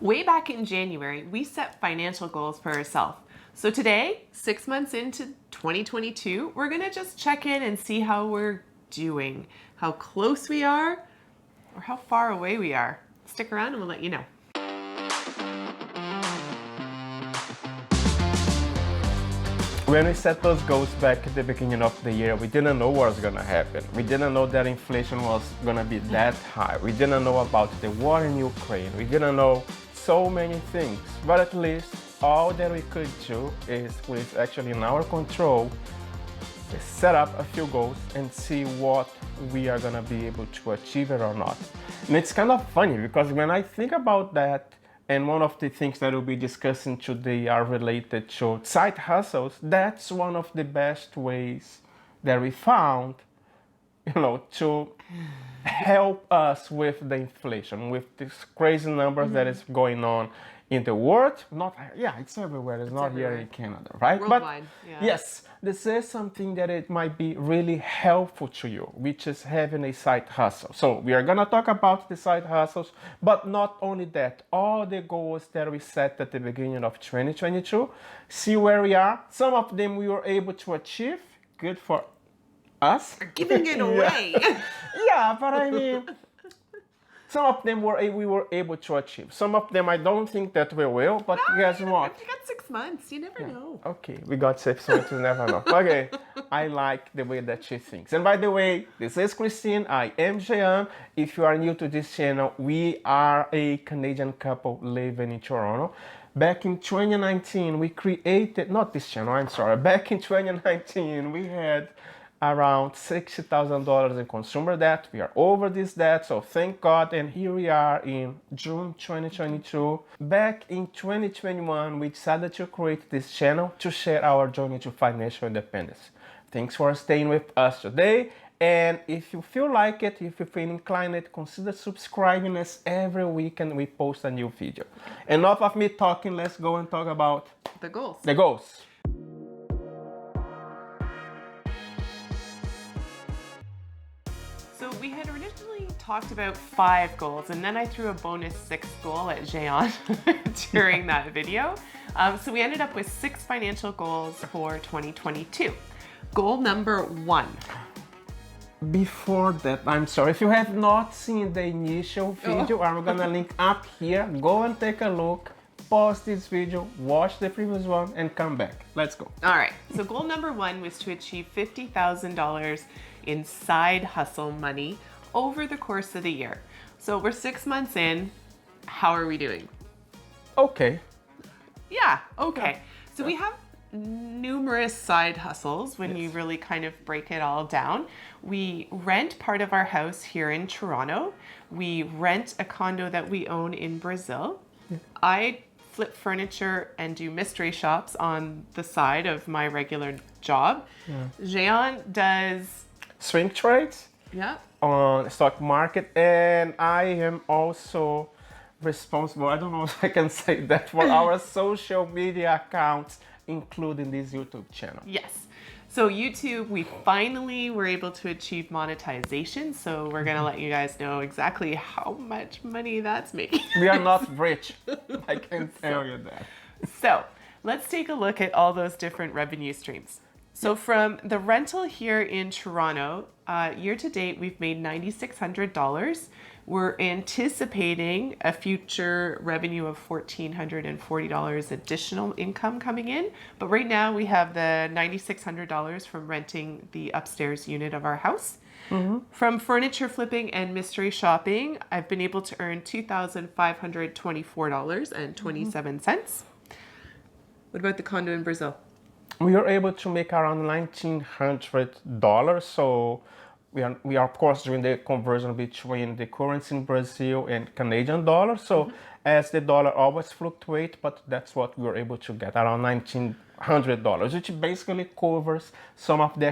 Way back in January, we set financial goals for ourselves. So today, 6 months into 2022, we're going to just check in and see how we're doing, how close we are, or how far away we are. Stick around and we'll let you know. When we set those goals back at the beginning of the year, we didn't know what was going to happen. We didn't know that inflation was going to be that high. We didn't know about the war in Ukraine. We didn't know so many things. But at least all that we could do is, with actually in our control, is set up a few goals and see what we are going to be able to achieve it or not. And it's kind of funny because when I think about that, and one of the things that we'll be discussing today are related to side hustles. That's one of the best ways that we found, to help us with the inflation, with these crazy numbers that is going on in the world. It's everywhere. It's not everywhere. Here in Canada, right? Worldwide, but yes, this is something that it might be really helpful to you, which is having a side hustle. So we are gonna talk about the side hustles, but not only that, all the goals that we set at the beginning of 2022, see where we are. Some of them we were able to achieve, good for us. We're giving it away. Yeah, but I mean, some of them we were able to achieve. Some of them I don't think that we will, but guess what? You got 6 months, you never know. Okay, we got 6 months, you never know. Okay, I like the way that she thinks. And by the way, this is Christine, I am Jean. If you are new to this channel, we are a Canadian couple living in Toronto. Back in 2019, we created, not this channel, I'm sorry. Back in 2019, we had around $60,000 in consumer debt. We are over this debt, so thank God. And here we are in June 2022. Back in 2021, we decided to create this channel to share our journey to financial independence. Thanks for staying with us today. And if you feel like it, if you feel inclined, consider subscribing, as every weekend we post a new video. Enough of me talking, let's go and talk about the goals. The goals. So we had originally talked about 5 goals, and then I threw a bonus 6th goal at Jean during that video. So we ended up with 6 financial goals for 2022. Goal number 1. Before that, I'm sorry, if you have not seen the initial video, I'm gonna link up here. Go and take a look, pause this video, watch the previous one, and come back. Let's go. All right, so goal number 1 was to achieve $50,000 in side hustle money over the course of the year. So we're 6 months in. How are we doing? Okay. Yeah, okay. So we have numerous side hustles when you really kind of break it all down. We rent part of our house here in Toronto. We rent a condo that we own in Brazil. I flip furniture and do mystery shops on the side of my regular job. Jean does swing trades on the stock market, and I am also responsible, I don't know if I can say that, for our social media accounts, including this YouTube channel. Yes. So YouTube, we finally were able to achieve monetization. So we're going to let you guys know exactly how much money that's making. We are not rich. I can tell you that. So let's take a look at all those different revenue streams. So from the rental here in Toronto, year to date, we've made $9,600. We're anticipating a future revenue of $1,440 additional income coming in. But right now we have the $9,600 from renting the upstairs unit of our house. From furniture flipping and mystery shopping, I've been able to earn $2,524.27. What about the condo in Brazil? We are able to make around $1,900. So we are of course doing the conversion between the currency in Brazil and Canadian dollar. So as the dollar always fluctuates, but that's what we were able to get, around $1,900, which basically covers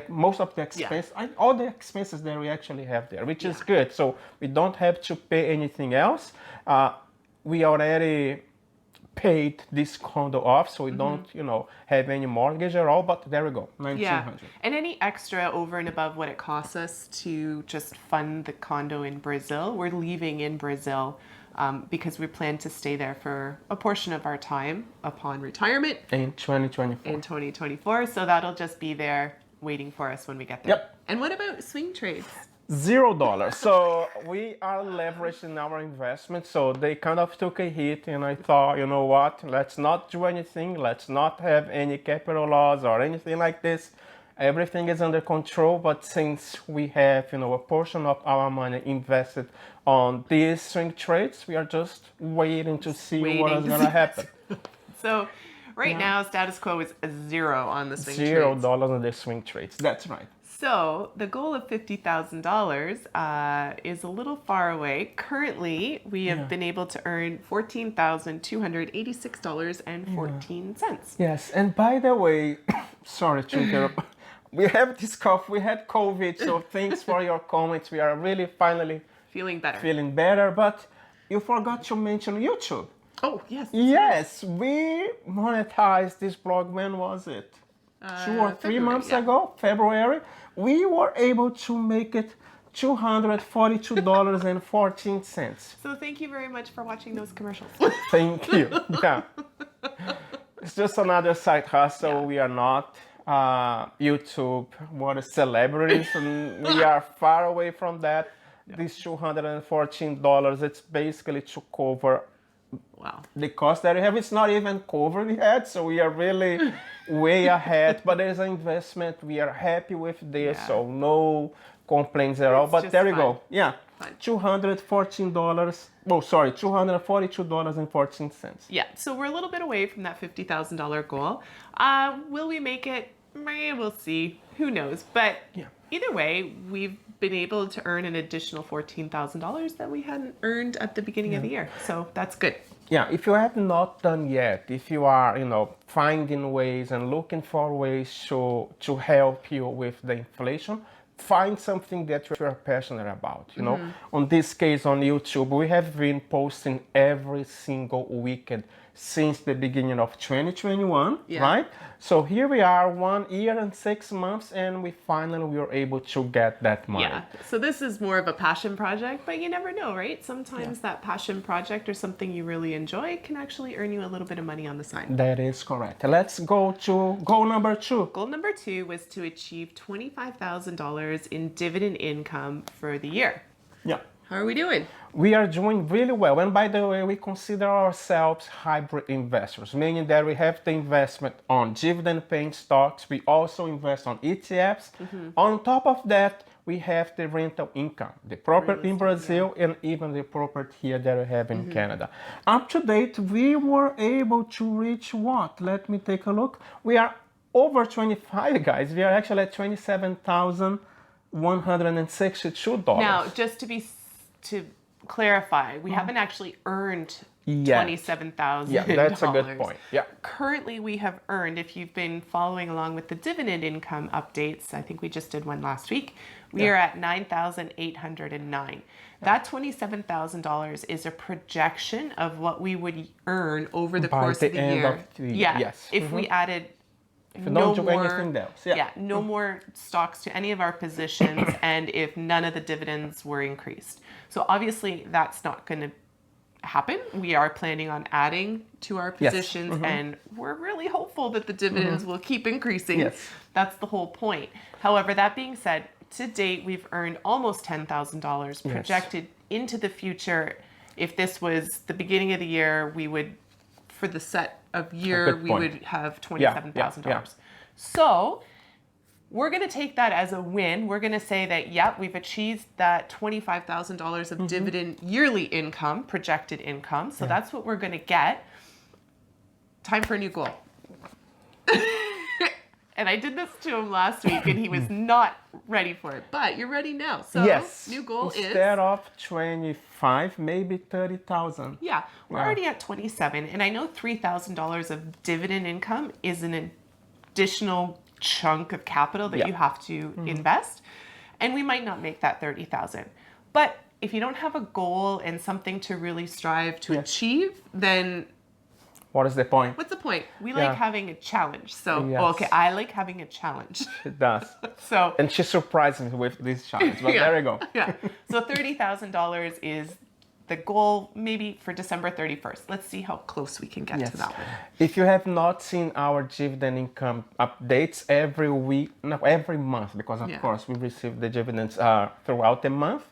most of the expense, all the expenses that we actually have there, which is good. So we don't have to pay anything else. We already paid this condo off, so we don't, have any mortgage at all, but there we go, $1,900. Yeah, and any extra over and above what it costs us to just fund the condo in Brazil, we're leaving in Brazil because we plan to stay there for a portion of our time upon retirement In 2024. in 2024. So that'll just be there waiting for us when we get there. Yep. And what about swing trades? $0. So we are leveraging our investment. So they kind of took a hit, and I thought, you know what? Let's not do anything. Let's not have any capital loss or anything like this. Everything is under control. But since we have, a portion of our money invested on these swing trades, we are just waiting to see what is going to happen. So right now, status quo is a 0 on the swing trades. $0 on the swing trades. That's right. So the goal of $50,000 is a little far away. Currently, we have been able to earn $14,286.14. Yes, and by the way, sorry to interrupt. We have this cough. We had COVID, so thanks for your comments. We are really finally feeling better. But you forgot to mention YouTube. Oh, yes. Yes, we monetized this blog. When was it? 2 or 3 months ago, February. We were able to make it $242.14. So thank you very much for watching those commercials. Thank you. Yeah. It's just another side hustle. Yeah. We are not YouTube, what is celebrities, and we are far away from that. Yeah. This $214, it's basically to cover the cost that we have. It's not even covered yet, so we are really way ahead. But there's an investment. We are happy with this, so no complaints at all. But there we go. Yeah, $214. Oh, sorry, $242.14. Yeah, so we're a little bit away from that $50,000 goal. Will we make it? We'll see. Who knows? But either way, we've been able to earn an additional $14,000 that we hadn't earned at the beginning of the year. So that's good. Yeah, if you have not done yet, if you are, finding ways and looking for ways to help you with the inflation, find something that you're passionate about. On this case on YouTube, we have been posting every single weekend since the beginning of 2021, right? So here we are, 1 year and 6 months, and we finally were able to get that money. Yeah, so this is more of a passion project, but you never know, right? Sometimes that passion project or something you really enjoy can actually earn you a little bit of money on the side. That is correct. Let's go to goal number 2. Goal number 2 was to achieve $25,000 in dividend income for the year. Yeah. How are we doing? We are doing really well. And by the way, we consider ourselves hybrid investors, meaning that we have the investment on dividend-paying stocks. We also invest on ETFs. On top of that, we have the rental income, the property in Brazil, and even the property here that we have in Canada. Up to date, we were able to reach what? Let me take a look. We are over 25, guys. We are actually at $27,162. Now, just to clarify, we haven't actually earned $27,000. Yeah, that's a good point. Yeah. Currently, we have earned, if you've been following along with the dividend income updates, I think we just did one last week, we are at $9,809. That $27,000 is a projection of what we would earn over the course of the year. Yes. If we added no more stocks to any of our positions, and if none of the dividends were increased. So obviously that's not going to happen. We are planning on adding to our positions, and we're really hopeful that the dividends will keep increasing. Yes. That's the whole point. However, that being said, to date we've earned almost $10,000 projected into the future. If this was the beginning of the year, we would, for the set of year, we would have $27,000. So we're going to take that as a win. We're going to say that, we've achieved that $25,000 of dividend yearly income, projected income. So that's what we're going to get. Time for a new goal. And I did this to him last week, and he was not ready for it. But you're ready now. So new goal instead of 25, maybe 30,000. Yeah, we're already at 27, and I know $3,000 of dividend income is an additional chunk of capital that you have to invest, and we might not make that 30,000. But if you don't have a goal and something to really strive to achieve, then what is the point? What's the point? We like having a challenge. So, I like having a challenge. It does. And she surprised me with this challenge. But there we go. So $30,000 is the goal maybe for December 31st. Let's see how close we can get to that one. If you have not seen our dividend income updates every week, no, every month, because of course we receive the dividends throughout the month,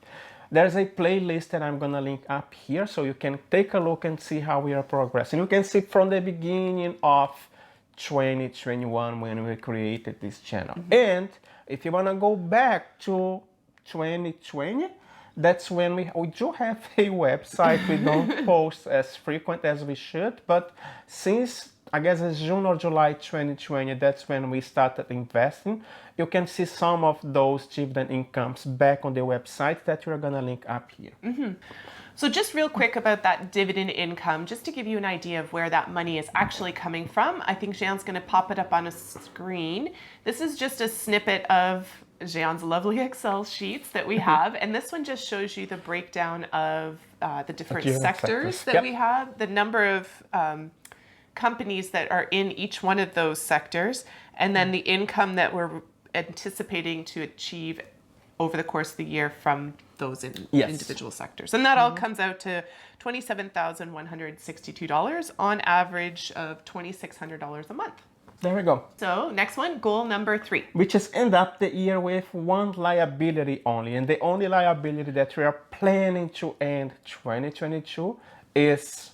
there's a playlist that I'm gonna link up here so you can take a look and see how we are progressing. You can see from the beginning of 2021 when we created this channel. And if you wanna go back to 2020, that's when we do have a website. We don't post as frequent as we should, but since I guess it's June or July 2020, that's when we started investing. You can see some of those dividend incomes back on the website that we're gonna link up here. So just real quick about that dividend income, just to give you an idea of where that money is actually coming from. I think Jean's gonna pop it up on a screen. This is just a snippet of Jean's lovely Excel sheets that we have. And this one just shows you the breakdown of the different sectors that we have, the number of companies that are in each one of those sectors, and then the income that we're anticipating to achieve over the course of the year from those individual sectors. And that all comes out to $27,162 on average of $2,600 a month. There we go. So next one, goal number 3. Which is end up the year with one liability only. And the only liability that we are planning to end 2022 is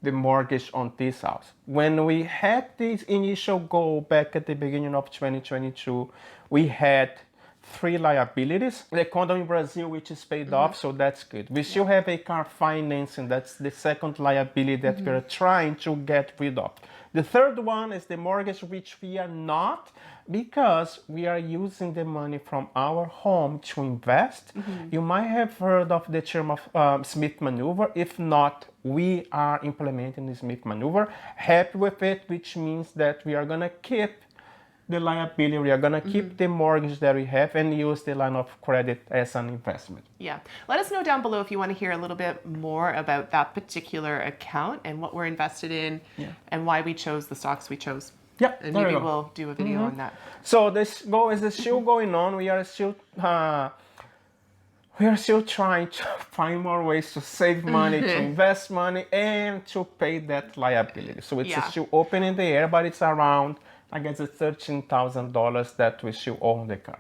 the mortgage on this house. When we had this initial goal back at the beginning of 2022, we had 3 liabilities. The condo in Brazil, which is paid off, so that's good. We still have a car financing. That's the second liability that we're trying to get rid of. The third one is the mortgage, which we are not, because we are using the money from our home to invest. You might have heard of the term of Smith maneuver. If not, we are implementing the Smith maneuver. Happy with it, which means that we are gonna keep the liability, we are gonna keep the mortgage that we have and use the line of credit as an investment. Yeah. Let us know down below if you want to hear a little bit more about that particular account and what we're invested in and why we chose the stocks we chose. Yeah, and maybe we'll do a video on that. So this goal is still going on. We are still trying to find more ways to save money, to invest money, and to pay that liability. So it's still open in the air, but it's around, I guess, it's $13,000 that we still own the car.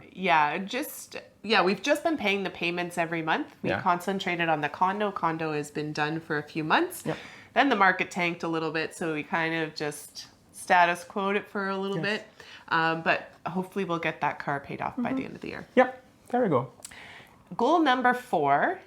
We've just been paying the payments every month. We concentrated on the condo. Condo has been done for a few months. Then the market tanked a little bit, so we kind of just status quoed it for a little bit. But hopefully we'll get that car paid off by the end of the year. Yep, there we go. Goal number 4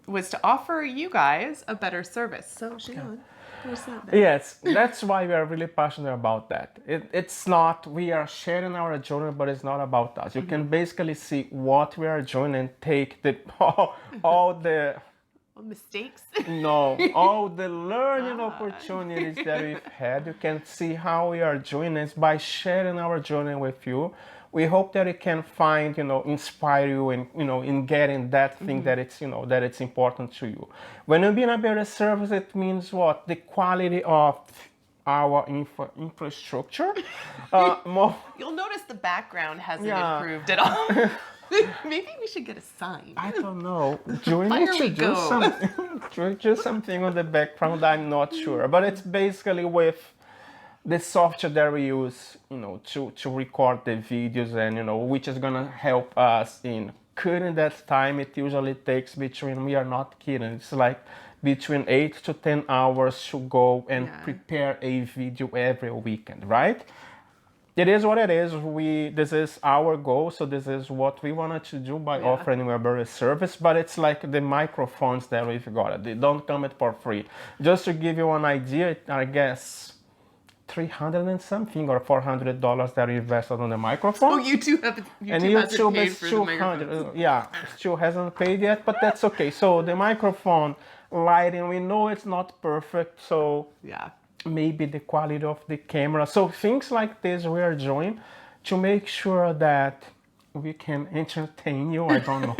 was to offer you guys a better service. So, Jean, where's that? Yes, that's why we are really passionate about that. It's not, we are sharing our journey, but it's not about us. You can basically see what we are doing and take the all the mistakes. all the learning opportunities that we've had. You can see how we are doing this by sharing our journey with you. We hope that it can find, inspire you and, in getting that thing that it's, that it's important to you. When you build a better service, it means what? The quality of our infrastructure. You'll notice the background hasn't improved at all. Maybe we should get a sign. I don't know. Do we need to do something on the background? I'm not sure. But it's basically with the software that we use, to record the videos and, which is gonna help us in cutting that time. It usually takes between, we are not kidding, it's like between 8 to 10 hours to go and prepare a video every weekend, right? It is what it is. This is our goal, so this is what we wanted to do by offering a better service. But it's like the microphones that we've got. They don't come for free. Just to give you an idea, I guess $300 and something or $400 that we invested on the microphone. Oh, YouTube hasn't paid for the microphone. Yeah, still hasn't paid yet, but that's okay. So the microphone, lighting, we know it's not perfect, so maybe the quality of the camera. So things like this we are doing to make sure that we can entertain you. I don't know.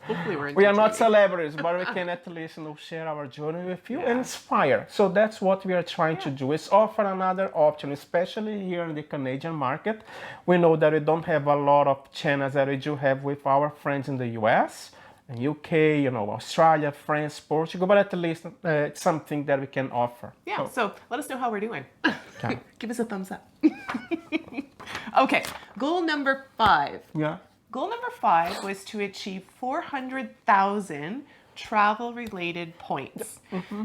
Hopefully we are not celebrities, but we can at least share our journey with you and inspire. So that's what we are trying to do, is offer another option, especially here in the Canadian market. We know that we don't have a lot of channels that we do have with our friends in the US. UK, Australia, France, Portugal, but at least it's something that we can offer. Yeah, so let us know how we're doing. Okay. Give us a thumbs up. Okay, goal number 5. Yeah. Goal number 5 was to achieve 400,000 travel-related points.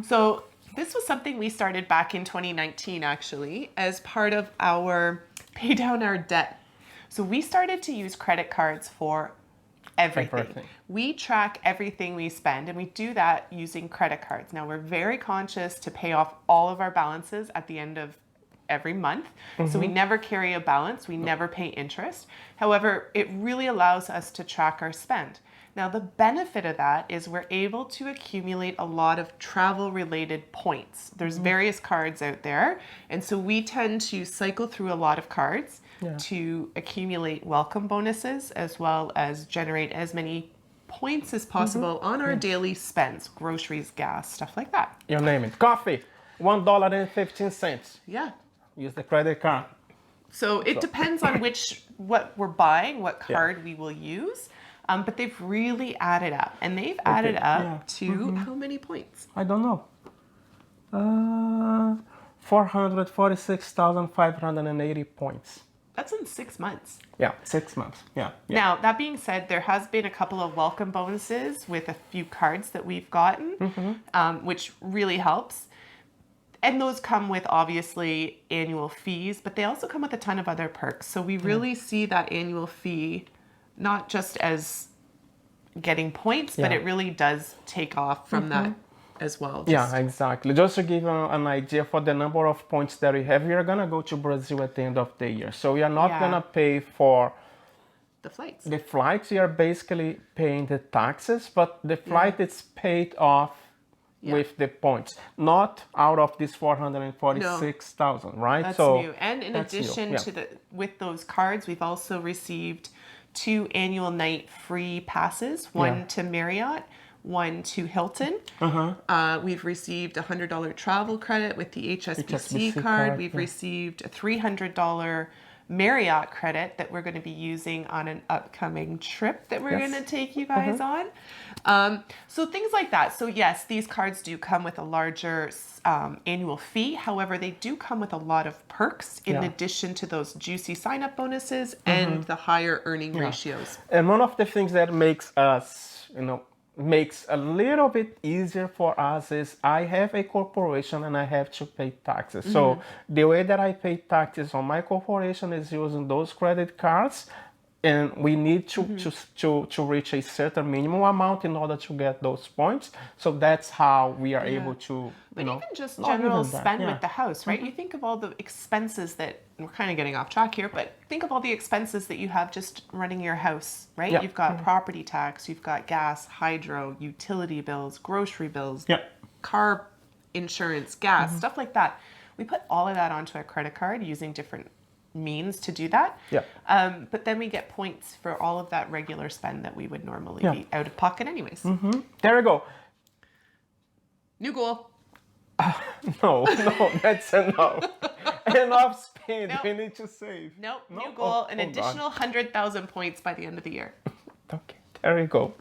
So this was something we started back in 2019, actually, as part of our pay down our debt. So we started to use credit cards for everything. We track everything we spend, and we do that using credit cards. Now, we're very conscious to pay off all of our balances at the end of every month. So we never carry a balance. We never pay interest. However, it really allows us to track our spend. Now, the benefit of that is we're able to accumulate a lot of travel-related points. There's various cards out there, and so we tend to cycle through a lot of cards to accumulate welcome bonuses, as well as generate as many points as possible on our daily spends, groceries, gas, stuff like that. You name it. Coffee, $1.15. Yeah. Use the credit card. So it depends on what we're buying, what card we will use. But they've really added up, and they've added up to how many points? I don't know. 446,580 points. That's in 6 months. Yeah, 6 months. Yeah. Now, that being said, there has been a couple of welcome bonuses with a few cards that we've gotten, which really helps. And those come with, obviously, annual fees, but they also come with a ton of other perks. So we really see that annual fee not just as getting points, but it really does take off from that as well. Yeah, exactly. Just to give you an idea for the number of points that we have, we are going to go to Brazil at the end of the year. So we are not going to pay for the flights. The flights, we are basically paying the taxes, but the flight is paid off with the points, not out of this 446,000, right? That's so new. And in addition to with those cards, we've also received 2 annual night free passes, one to Marriott, one to Hilton. We've received a $100 travel credit with the HSBC card. We've received a $300 Marriott credit that we're going to be using on an upcoming trip that we're going to take you guys on. So things like that. So yes, these cards do come with a larger annual fee. However, they do come with a lot of perks in addition to those juicy sign-up bonuses and the higher earning ratios. And one of the things that makes us, makes a little bit easier for us is I have a corporation and I have to pay taxes. So the way that I pay taxes on my corporation is using those credit cards, and we need to reach a certain minimum amount in order to get those points. So that's how we are able to, But even just general spend with the house, right? You think of all the expenses that, we're kind of getting off track here, but think of all the expenses that you have just running your house, right? You've got property tax, you've got gas, hydro, utility bills, grocery bills, car insurance, gas, stuff like that. We put all of that onto a credit card using different means to do that. But then we get points for all of that regular spend that we would normally be out of pocket anyways. There we go. New goal. No, that's a no. Enough spend. We need to save. Nope. New goal, an additional 100,000 points by the end of the year. Okay, there we go.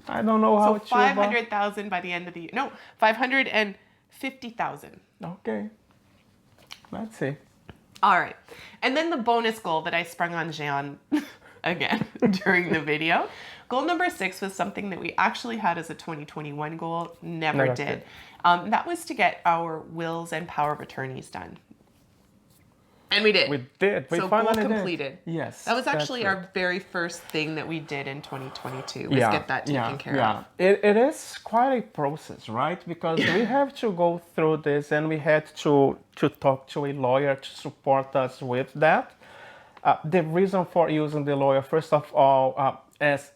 I don't know how so 500,000 by the end of the year. No, 550,000. Okay. Let's see. All right. And then the bonus goal that I sprung on Jean again during the video. Goal number 6 was something that we actually had as a 2021 goal, never did. That was to get our wills and power of attorneys done. And we did. We did. We so finally goal completed. Did. Yes. That was actually our very first thing that we did in 2022, was get that taken care of. It is quite a process, right? Because we have to go through this, and we had to talk to a lawyer to support us with that. The reason for using the lawyer, first of all, as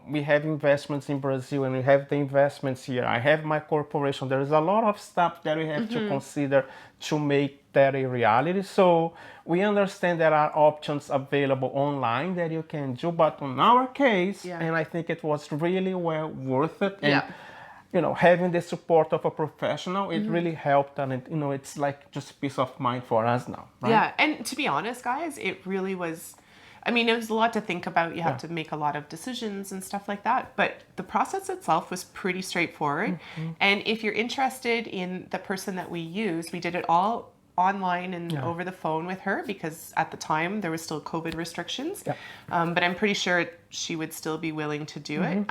we have investments in Brazil and we have the investments here. I have my corporation. There is a lot of stuff that we have to consider to make that a reality. So we understand there are options available online that you can do, but in our case, and I think it was really well worth it. And, having the support of a professional, it really helped, and it's like just peace of mind for us now. Right? Yeah, and to be honest, guys, it really was. I mean, it was a lot to think about. You have to make a lot of decisions and stuff like that. But the process itself was pretty straightforward. And if you're interested in the person that we use, we did it all online and over the phone with her because at the time there was still COVID restrictions. But I'm pretty sure she would still be willing to do it.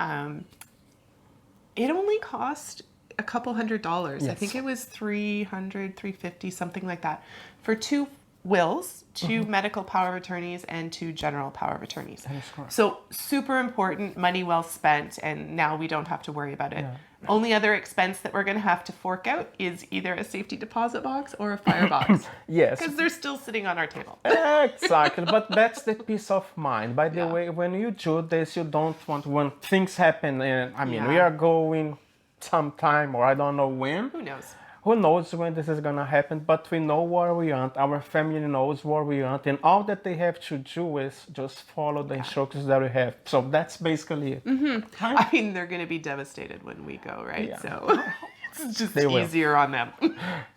It only cost a couple $100. I think it was $350, something like that, for 2 wills, 2 medical power of attorneys, and 2 general power of attorneys. That is correct. So super important, money well spent, and now we don't have to worry about it. Only other expense that we're going to have to fork out is either a safety deposit box or a fire box. Yes. Because they're still sitting on our table. Exactly, but that's the peace of mind. By the way, when you do this, you don't want, when things happen, and I mean, we are going sometime, or I don't know when. Who knows? Who knows when this is gonna happen, but we know where we are, our family knows where we are, and all that they have to do is just follow the instructions that we have. So that's basically it. I mean, they're going to be devastated when we go, right? So it's just easier on them.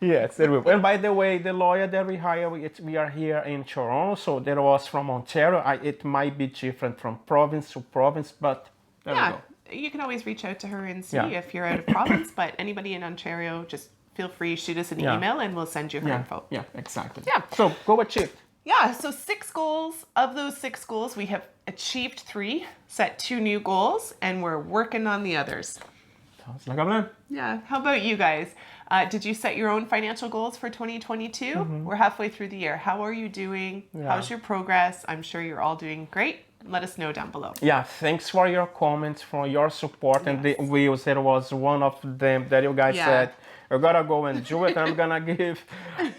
Yes, they will. And by the way, the lawyer that we hire, we are here in Toronto, so that was from Ontario. It might be different from province to province, but there we go. You can always reach out to her and see if you're out of province, but anybody in Ontario, just feel free, shoot us an email and we'll send you her info. Yeah, exactly. Yeah. So go achieve. Yeah, so 6 goals. Of those 6 goals, we have achieved 3, set 2 new goals, and we're working on the others. Sounds like a plan. Yeah. How about you guys? Did you set your own financial goals for 2022? We're halfway through the year. How are you doing? How's your progress? I'm sure you're all doing great. Let us know down below. Yeah, thanks for your comments, for your support, and the wheels. There was one of them that you guys said, you gotta go and do it. I'm gonna give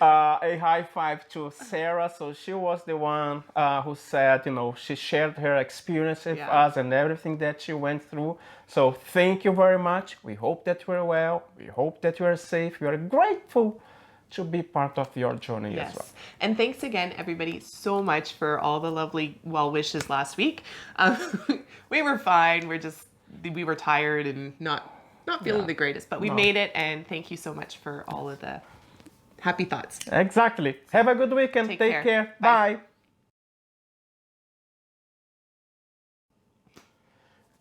a high five to Sarah. So she was the one who said, you know, she shared her experience with us and everything that she went through. So thank you very much. We hope that you're well. We hope that you are safe. We are grateful to be part of your journey as well. And thanks again, everybody, so much for all the lovely well wishes last week. We were fine. We were tired and not feeling the greatest, but we made it. And thank you so much for all of the happy thoughts. Exactly. Have a good weekend. Take care. Bye.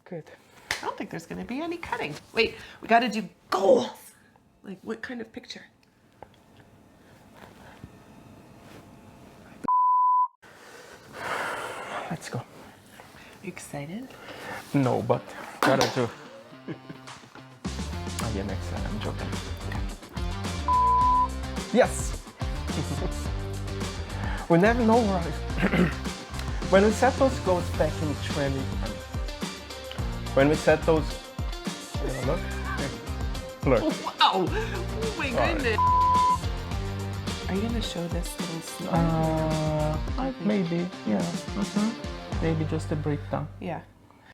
Good. I don't think there's going to be any cutting. Wait, we got to do goals. Like what kind of picture? Let's go. You excited? No, but gotta do. I am excited. I'm joking. Yes. We never know, right? When we set those goals back in 20. When we set those. Look. Look. Wow. Oh my goodness. Are you gonna show this little snippet? Maybe, yeah. Maybe just a breakdown. Yeah.